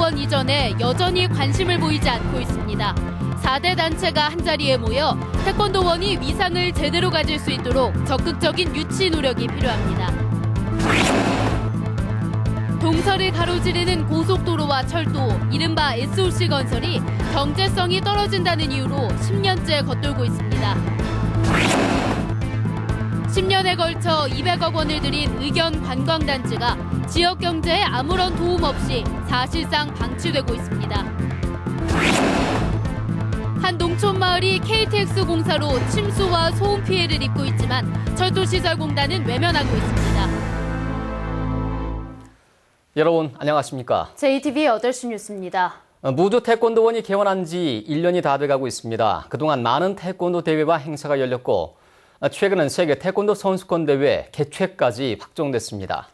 태권도원 이전에 여전히 관심을 보이지 않고 있습니다. 4대 단체가 한자리에 모여 태권도원이 위상을 제대로 가질 수 있도록 적극적인 유치 노력이 필요합니다. 동서를 가로지르는 고속도로와 철도, 이른바 SOC 건설이 경제성이 떨어진다는 이유로 10년째 겉돌고 있습니다. 10년에 걸쳐 200억 원을 들인 의견 관광단지가 지역 경제에 아무런 도움 없이 사실상 방치되고 있습니다. 한 농촌 마을이 KTX 공사로 침수와 소음 피해를 입고 있지만 철도시설공단은 외면하고 있습니다. 여러분 안녕하십니까? JTBC 8시 뉴스입니다. 무주 태권도원이 개원한 지 1년이 다 돼가고 있습니다. 그동안 많은 태권도 대회와 행사가 열렸고 최근은 세계 태권도 선수권 대회 개최까지 확정됐습니다.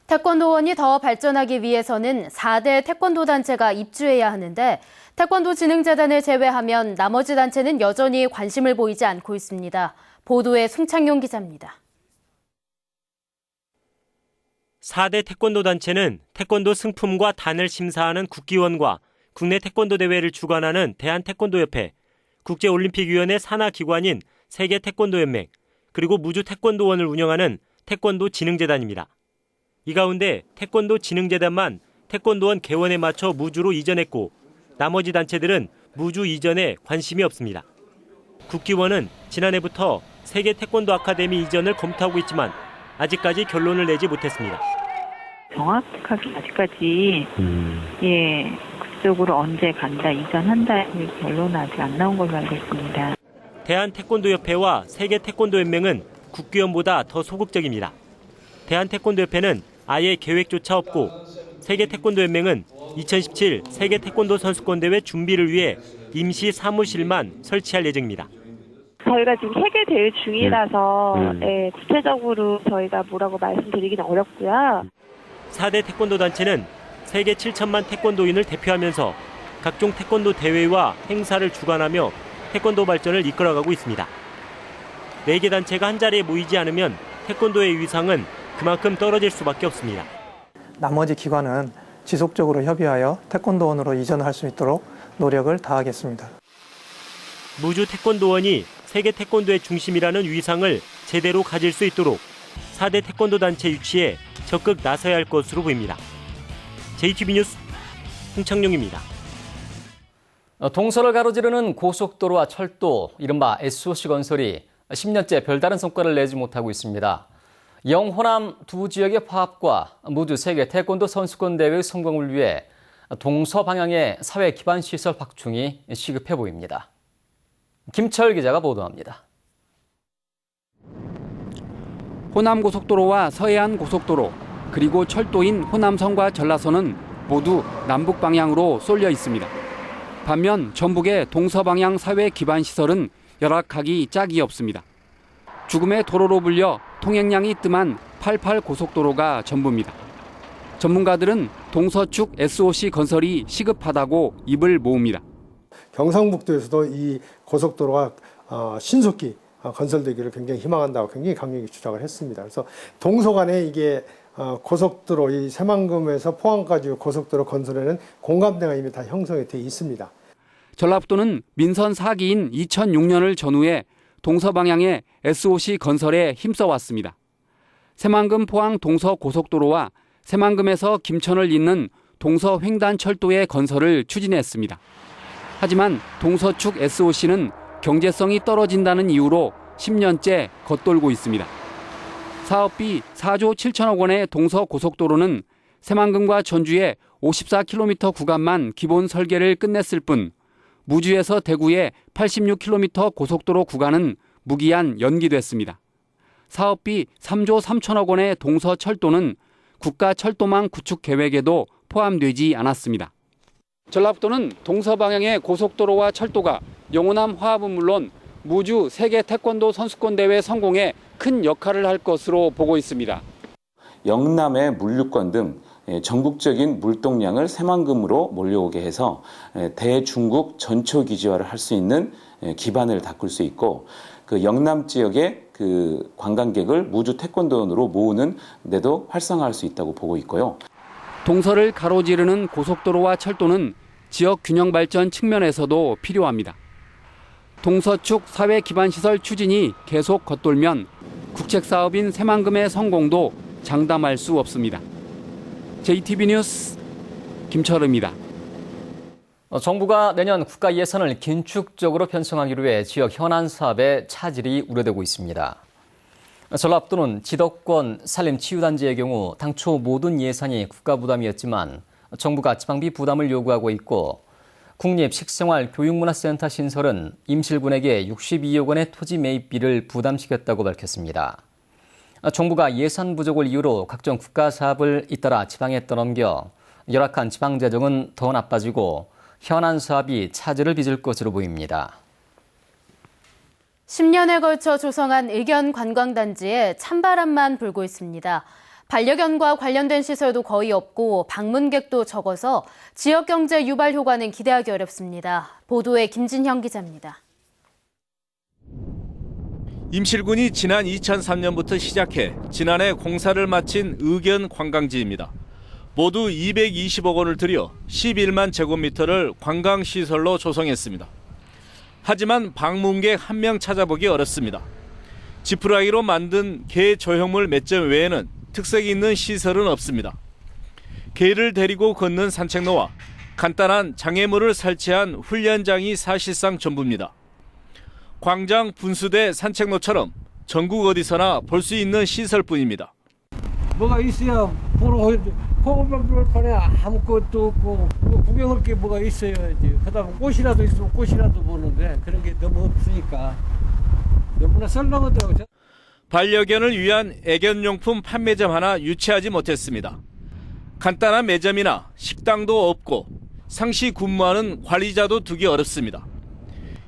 태권도원이 더 발전하기 위해서는 4대 태권도 단체가 입주해야 하는데 태권도 진흥재단을 제외하면 나머지 단체는 여전히 관심을 보이지 않고 있습니다. 보도에 송창용 기자입니다. 4대 태권도 단체는 태권도 승품과 단을 심사하는 국기원과 국내 태권도 대회를 주관하는 대한태권도협회, 국제올림픽위원회 산하기관인 세계태권도연맹, 그리고 무주 태권도원을 운영하는 태권도 진흥재단입니다. 이 가운데 태권도 진흥재단만 태권도원 개원에 맞춰 무주로 이전했고 나머지 단체들은 무주 이전에 관심이 없습니다. 국기원은 지난해부터 세계 태권도 아카데미 이전을 검토하고 있지만 아직까지 결론을 내지 못했습니다. 정확하게 아직까지 구체적으로 언제 간다, 이전한다 결론은 아직 안 나온 걸로 알고 있습니다. 대한태권도협회와 세계태권도연맹은 국기원보다 더 소극적입니다. 대한태권도협회는 아예 계획조차 없고 세계태권도연맹은 2017 세계태권도 선수권대회 준비를 위해 임시 사무실만 설치할 예정입니다. 저희가 지금 세계 대회 중이라서 구체적으로 저희가 뭐라고 말씀드리기는 어렵고요. 4대 태권도 단체는 세계 7천만 태권도인을 대표하면서 각종 태권도 대회와 행사를 주관하며 태권도 발전을 이끌어가고 있습니다. 4개 단체가 한자리에 모이지 않으면 태권도의 위상은 그만큼 떨어질 수밖에 없습니다. 나머지 기관은 지속적으로 협의하여 태권도원으로 이전할 수 있도록 노력을 다하겠습니다. 무주 태권도원이 세계 태권도의 중심이라는 위상을 제대로 가질 수 있도록 4대 태권도 단체 유치에 적극 나서야 할 것으로 보입니다. JTBC 뉴스 홍창용입니다. 동서를 가로지르는 고속도로와 철도, 이른바 SOC 건설이 10년째 별다른 성과를 내지 못하고 있습니다. 영호남 두 지역의 화합과 무주 세계 태권도 선수권 대회의 성공을 위해 동서 방향의 사회 기반 시설 확충이 시급해 보입니다. 김철 기자가 보도합니다. 호남고속도로와 서해안고속도로, 그리고 철도인 호남선과 전라선은 모두 남북 방향으로 쏠려 있습니다. 반면 전북의 동서방향 사회 기반 시설은 열악하기 짝이 없습니다. 죽음의 도로로 불려 통행량이 뜸한 88 고속도로가 전부입니다. 전문가들은 동서축 SOC 건설이 시급하다고 입을 모읍니다. 경상북도에서도 이 고속도로가 신속히 건설되기를 굉장히 희망한다고 굉장히 강력히 주장을 했습니다. 그래서 동서 간에 이게 고속도로, 이 새만금에서 포항까지 고속도로 건설에는 공감대가 이미 다 형성이 되어 있습니다. 전라북도는 민선 4기인 2006년을 전후해 동서 방향의 SOC 건설에 힘써왔습니다. 새만금 포항 동서 고속도로와 새만금에서 김천을 잇는 동서 횡단철도의 건설을 추진했습니다. 하지만 동서축 SOC는 경제성이 떨어진다는 이유로 10년째 겉돌고 있습니다. 사업비 4조 7천억 원의 동서고속도로는 새만금과 전주의 54km 구간만 기본 설계를 끝냈을 뿐 무주에서 대구의 86km 고속도로 구간은 무기한 연기됐습니다. 사업비 3조 3천억 원의 동서철도는 국가철도망 구축 계획에도 포함되지 않았습니다. 전라북도는 동서 방향의 고속도로와 철도가 영호남 화합은 물론 무주 세계 태권도 선수권 대회 성공에 큰 역할을 할 것으로 보고 있습니다. 영남의 물류권 등 전국적인 물동량을 새만금으로 몰려오게 해서 대중국 전초 기지화를 할 수 있는 기반을 닦을 수 있고 그 영남 지역의 그 관광객을 무주 태권도원으로 모으는 데도 활성화할 수 있다고 보고 있고요. 동서를 가로지르는 고속도로와 철도는 지역 균형 발전 측면에서도 필요합니다. 동서축 사회 기반 시설 추진이 계속 겉돌면 국책 사업인 새만금의 성공도 장담할 수 없습니다. JTB 뉴스 김철우입니다. 정부가 내년 국가 예산을 긴축적으로 편성하기로 해 지역 현안 사업에 차질이 우려되고 있습니다. 전라북도는 지덕권 산림치유단지의 경우 당초 모든 예산이 국가 부담이었지만 정부가 지방비 부담을 요구하고 있고 국립식생활교육문화센터 신설은 임실군에게 62억 원의 토지 매입비를 부담시켰다고 밝혔습니다. 정부가 예산 부족을 이유로 각종 국가 사업을 잇따라 지방에 떠넘겨 열악한 지방 재정은 더 나빠지고 현안 사업이 차질을 빚을 것으로 보입니다. 10년에 걸쳐 조성한 의견 관광단지에 찬바람만 불고 있습니다. 반려견과 관련된 시설도 거의 없고 방문객도 적어서 지역 경제 유발 효과는 기대하기 어렵습니다. 보도에 김진형 기자입니다. 임실군이 지난 2003년부터 시작해 지난해 공사를 마친 의견 관광지입니다. 모두 220억 원을 들여 11만 제곱미터를 관광시설로 조성했습니다. 하지만 방문객 한 명 찾아보기 어렵습니다. 지푸라기로 만든 개 조형물 몇 점 외에는 특색이 있는 시설은 없습니다. 개를 데리고 걷는 산책로와 간단한 장애물을 설치한 훈련장이 사실상 전부입니다. 광장, 분수대, 산책로처럼 전국 어디서나 볼 수 있는 시설뿐입니다. 뭐가 있어야 보러 볼판에 아무것도 없고 구경할 게 뭐가 있어야지. 그러다 보면 꽃이라도 있으면 꽃이라도 보는데 그런 게 너무 없으니까 너무나 썰렁하더라고요. 반려견을 위한 애견용품 판매점 하나 유치하지 못했습니다. 간단한 매점이나 식당도 없고 상시 근무하는 관리자도 두기 어렵습니다.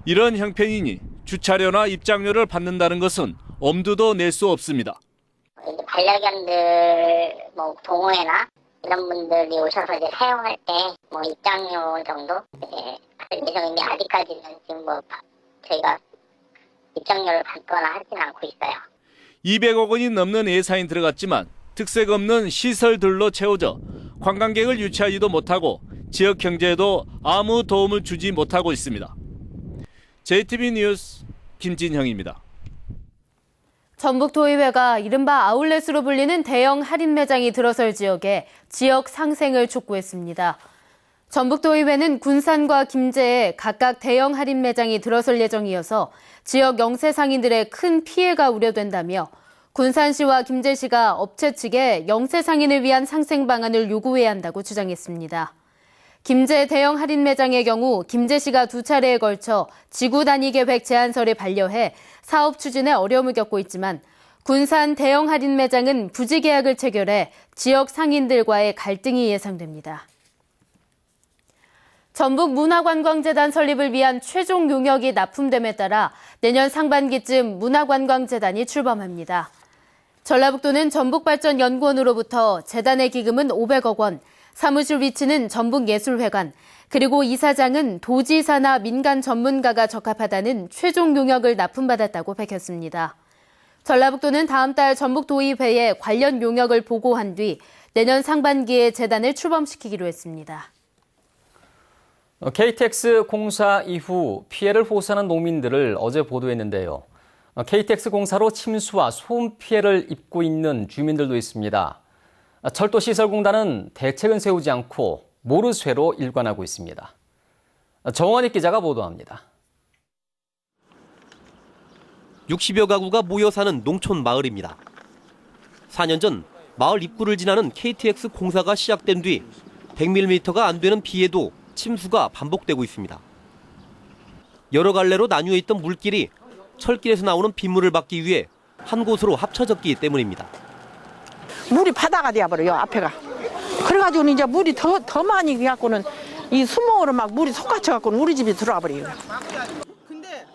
이런 형편이니 주차료나 입장료를 받는다는 것은 엄두도 낼 수 없습니다. 반려견들 동호회나 이런 분들이 오셔서 이제 사용할 때 입장료 정도 할 예정인데 아직까지는 지금 저희가 입장료를 받거나 하진 않고 있어요. 200억 원이 넘는 예산이 들어갔지만 특색 없는 시설들로 채워져 관광객을 유치하지도 못하고 지역 경제에도 아무 도움을 주지 못하고 있습니다. JTB 뉴스 김진형입니다. 전북도의회가 이른바 아울렛으로 불리는 대형 할인 매장이 들어설 지역에 지역 상생을 촉구했습니다. 전북도의회는 군산과 김제에 각각 대형 할인 매장이 들어설 예정이어서 지역 영세 상인들의 큰 피해가 우려된다며 군산시와 김제시가 업체 측에 영세 상인을 위한 상생 방안을 요구해야 한다고 주장했습니다. 김제 대형 할인 매장의 경우 김제시가 2차례에 걸쳐 지구 단위 계획 제안서를 반려해 사업 추진에 어려움을 겪고 있지만 군산 대형 할인 매장은 부지 계약을 체결해 지역 상인들과의 갈등이 예상됩니다. 전북문화관광재단 설립을 위한 최종 용역이 납품됨에 따라 내년 상반기쯤 문화관광재단이 출범합니다. 전라북도는 전북발전연구원으로부터 재단의 기금은 500억 원, 사무실 위치는 전북예술회관, 그리고 이사장은 도지사나 민간 전문가가 적합하다는 최종 용역을 납품받았다고 밝혔습니다. 전라북도는 다음 달 전북도의회에 관련 용역을 보고한 뒤 내년 상반기에 재단을 출범시키기로 했습니다. KTX 공사 이후 피해를 호소하는 농민들을 어제 보도했는데요. KTX 공사로 침수와 소음 피해를 입고 있는 주민들도 있습니다. 철도시설공단은 대책은 세우지 않고 모르쇠로 일관하고 있습니다. 정원익 기자가 보도합니다. 60여 가구가 모여 사는 농촌 마을입니다. 4년 전 마을 입구를 지나는 KTX 공사가 시작된 뒤 100mm가 안 되는 비에도 침수가 반복되고 있습니다. 여러 갈래로 나뉘어 있던 물길이 철길에서 나오는 빗물을 막기 위해 한 곳으로 합쳐졌기 때문입니다. 물이 바다가 되어버려요, 앞에가. 그래가지고 이제 물이 더 많이 갖고는 이 수목으로 막 물이 솟아쳐갖고는 우리 집에 들어와 버려요.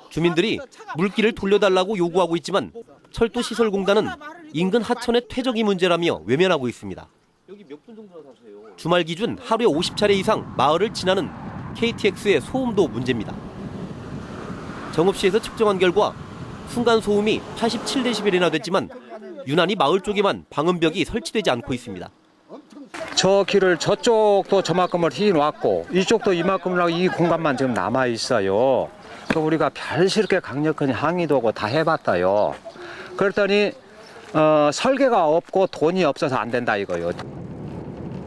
주민들이 물길을 돌려달라고 요구하고 있지만 철도시설공단은 인근 하천의 퇴적이 문제라며 외면하고 있습니다. 주말 기준 하루에 50차례 이상 마을을 지나는 KTX의 소음도 문제입니다. 정읍시에서 측정한 결과 순간 소음이 87데시벨이나 됐지만 유난히 마을 쪽에만 방음벽이 설치되지 않고 있습니다. 저 길을 저쪽도 저만큼을 휘놓았고 이쪽도 이만큼이라고 이 공간만 지금 남아 있어요. 그 우리가 별시럽게 강력한 항의도 하고 다 해봤다요. 그랬더니 설계가 없고 돈이 없어서 안 된다 이거요.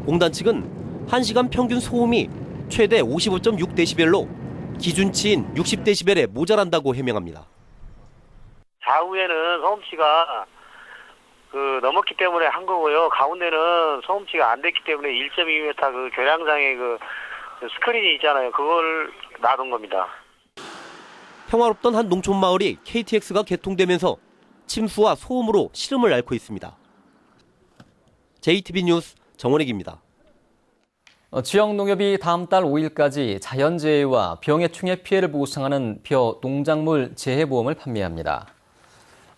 공단 측은 1시간 평균 소음이 최대 55.6dB로 기준치인 60dB에 모자란다고 해명합니다. 좌우에는 소음치가 넘었기 때문에 한 거고요. 가운데는 소음치가 안 됐기 때문에 1.2m 그 교량장애 그 스크린이 있잖아요. 그걸 놔둔 겁니다. 평화롭던 한 농촌 마을이 KTX가 개통되면서 침수와 소음으로 시름을 앓고 있습니다. JTB 뉴스 정원익입니다. 지역농협이 다음 달 5일까지 자연재해와 병해충의 피해를 보상하는 벼 농작물 재해보험을 판매합니다.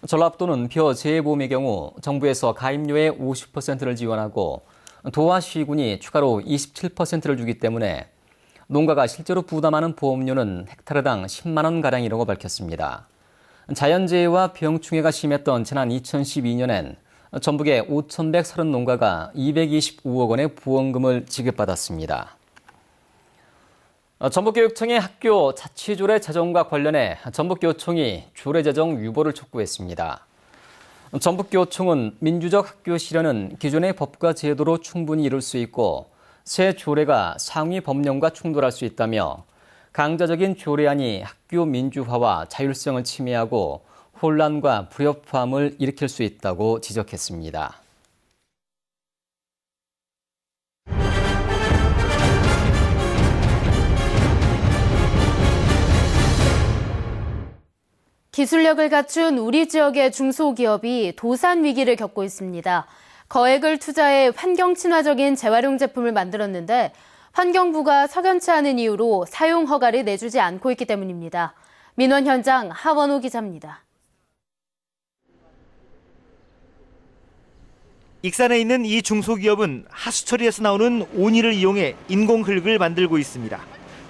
전라북도는 벼 재해보험의 경우 정부에서 가입료의 50%를 지원하고 도와 시군이 추가로 27%를 주기 때문에 농가가 실제로 부담하는 보험료는 헥타르당 10만 원가량이라고 밝혔습니다. 자연재해와 병충해가 심했던 지난 2012년엔 전북의 5,130농가가 225억 원의 보험금을 지급받았습니다. 전북교육청의 학교 자치조례 제정과 관련해 전북교총이 조례 제정 유보를 촉구했습니다. 전북교총은 민주적 학교 실현은 기존의 법과 제도로 충분히 이룰 수 있고 새 조례가 상위 법령과 충돌할 수 있다며 강자적인 조례안이 학교 민주화와 자율성을 침해하고 혼란과 불협화음을 일으킬 수 있다고 지적했습니다. 기술력을 갖춘 우리 지역의 중소기업이 도산 위기를 겪고 있습니다. 거액을 투자해 환경 친화적인 재활용 제품을 만들었는데 환경부가 석연치 않은 이유로 사용 허가를 내주지 않고 있기 때문입니다. 민원 현장 하원호 기자입니다. 익산에 있는 이 중소기업은 하수처리에서 나오는 온이를 이용해 인공흙을 만들고 있습니다.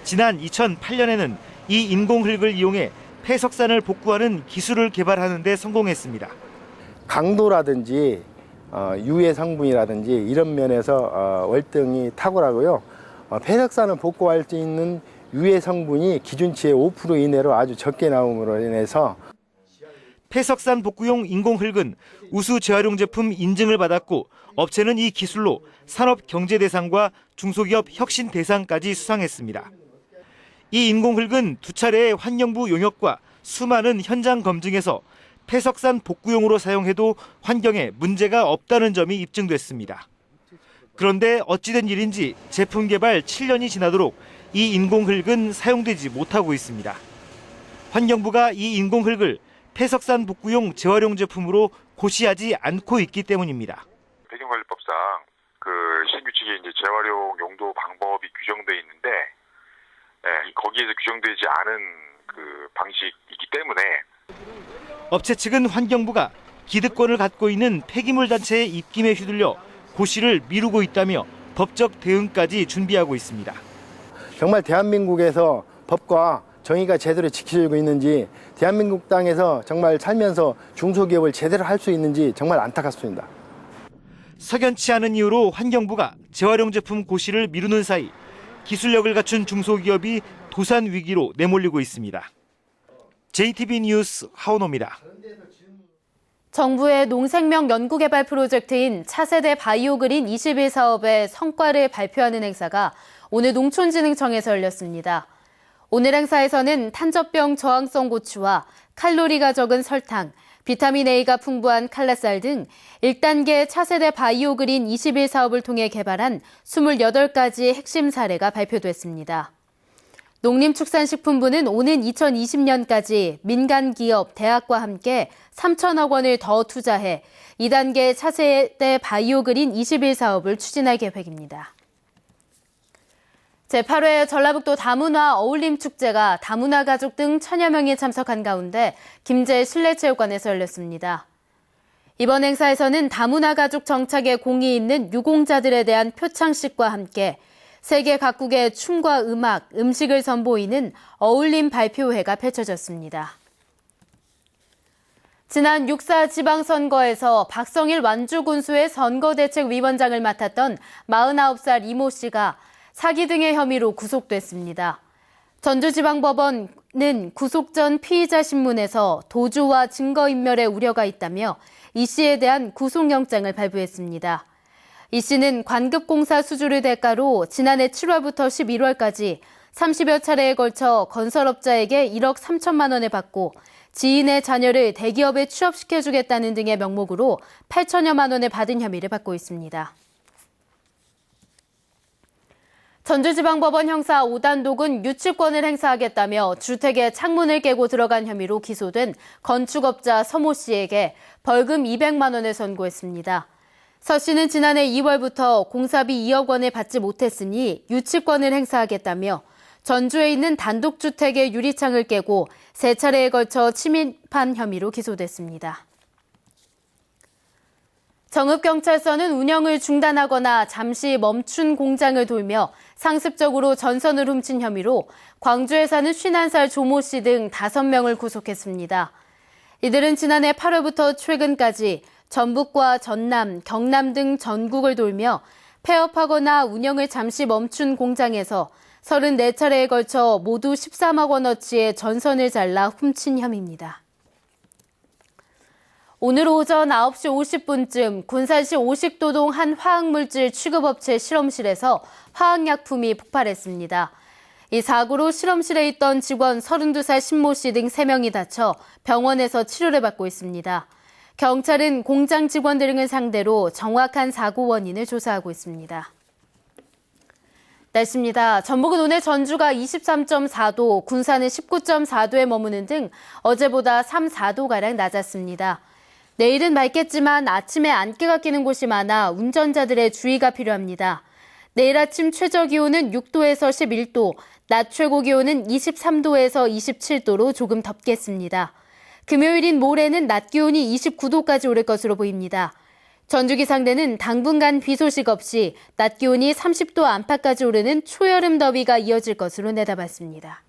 지난 2008년에는 이 인공흙을 이용해 폐석산을 복구하는 기술을 개발하는 데 성공했습니다. 강도라든지 유해 성분이라든지 이런 면에서 월등히 탁월하고요. 폐석산을 복구할 수 있는 유해 성분이 기준치의 5% 이내로 아주 적게 나옴으로 인해서 폐석산 복구용 인공흙은 우수 재활용 제품 인증을 받았고 업체는 이 기술로 산업경제대상과 중소기업 혁신대상까지 수상했습니다. 이 인공흙은 두 차례의 환경부 용역과 수많은 현장 검증에서 폐석산 복구용으로 사용해도 환경에 문제가 없다는 점이 입증됐습니다. 그런데 어찌된 일인지 제품 개발 7년이 지나도록 이 인공흙은 사용되지 못하고 있습니다. 환경부가 이 인공흙을 폐석산 복구용 재활용 제품으로 고시하지 않고 있기 때문입니다. 배경관리법상 신규칙의 이제 재활용 용도 방법이 규정돼 있는데 거기에서 규정되지 않은 방식이기 때문에 업체 측은 환경부가 기득권을 갖고 있는 폐기물 단체의 입김에 휘둘려 고시를 미루고 있다며 법적 대응까지 준비하고 있습니다. 정말 대한민국에서 법과 정의가 제대로 지켜지고 있는지 대한민국 땅에서 정말 살면서 중소기업을 제대로 할 수 있는지 정말 안타깝습니다. 석연치 않은 이유로 환경부가 재활용 제품 고시를 미루는 사이 기술력을 갖춘 중소기업이 도산 위기로 내몰리고 있습니다. JTB 뉴스 하원호입니다. 정부의 농생명 연구개발 프로젝트인 차세대 바이오그린 21 사업의 성과를 발표하는 행사가 오늘 농촌진흥청에서 열렸습니다. 오늘 행사에서는 탄저병 저항성 고추와 칼로리가 적은 설탕, 비타민 A가 풍부한 칼라쌀 등 1단계 차세대 바이오그린 21 사업을 통해 개발한 28가지 핵심 사례가 발표됐습니다. 농림축산식품부는 오는 2020년까지 민간 기업, 대학과 함께 3천억 원을 더 투자해 2단계 차세대 바이오그린 21 사업을 추진할 계획입니다. 제8회 전라북도 다문화 어울림축제가 다문화 가족 등 천여 명이 참석한 가운데 김제 실내체육관에서 열렸습니다. 이번 행사에서는 다문화 가족 정착에 공이 있는 유공자들에 대한 표창식과 함께 세계 각국의 춤과 음악, 음식을 선보이는 어울림 발표회가 펼쳐졌습니다. 지난 6.4 지방선거에서 박성일 완주군수의 선거대책위원장을 맡았던 49살 이모 씨가 사기 등의 혐의로 구속됐습니다. 전주지방법원은 구속 전 피의자 신문에서 도주와 증거인멸의 우려가 있다며 이 씨에 대한 구속영장을 발부했습니다. 이 씨는 관급공사 수주를 대가로 지난해 7월부터 11월까지 30여 차례에 걸쳐 건설업자에게 1억 3천만 원을 받고 지인의 자녀를 대기업에 취업시켜주겠다는 등의 명목으로 8천여만 원을 받은 혐의를 받고 있습니다. 전주지방법원 형사 5단독은 유치권을 행사하겠다며 주택에 창문을 깨고 들어간 혐의로 기소된 건축업자 서모 씨에게 벌금 200만 원을 선고했습니다. 서 씨는 지난해 2월부터 공사비 2억 원을 받지 못했으니 유치권을 행사하겠다며 전주에 있는 단독주택의 유리창을 깨고 3차례에 걸쳐 침입한 혐의로 기소됐습니다. 정읍경찰서는 운영을 중단하거나 잠시 멈춘 공장을 돌며 상습적으로 전선을 훔친 혐의로 광주에 사는 51살 조모 씨 등 5명을 구속했습니다. 이들은 지난해 8월부터 최근까지 전북과 전남, 경남 등 전국을 돌며 폐업하거나 운영을 잠시 멈춘 공장에서 34차례에 걸쳐 모두 13억 원어치의 전선을 잘라 훔친 혐의입니다. 오늘 오전 9시 50분쯤 군산시 오식도동 한 화학물질 취급업체 실험실에서 화학약품이 폭발했습니다. 이 사고로 실험실에 있던 직원 32살 신모 씨 등 3명이 다쳐 병원에서 치료를 받고 있습니다. 경찰은 공장 직원들 등을 상대로 정확한 사고 원인을 조사하고 있습니다. 날씨입니다. 전북은 오늘 전주가 23.4도, 군산은 19.4도에 머무는 등 어제보다 3, 4도가량 낮았습니다. 내일은 맑겠지만 아침에 안개가 끼는 곳이 많아 운전자들의 주의가 필요합니다. 내일 아침 최저기온은 6도에서 11도, 낮 최고기온은 23도에서 27도로 조금 덥겠습니다. 금요일인 모레는 낮 기온이 29도까지 오를 것으로 보입니다. 전주기상대는 당분간 비 소식 없이 낮 기온이 30도 안팎까지 오르는 초여름 더위가 이어질 것으로 내다봤습니다.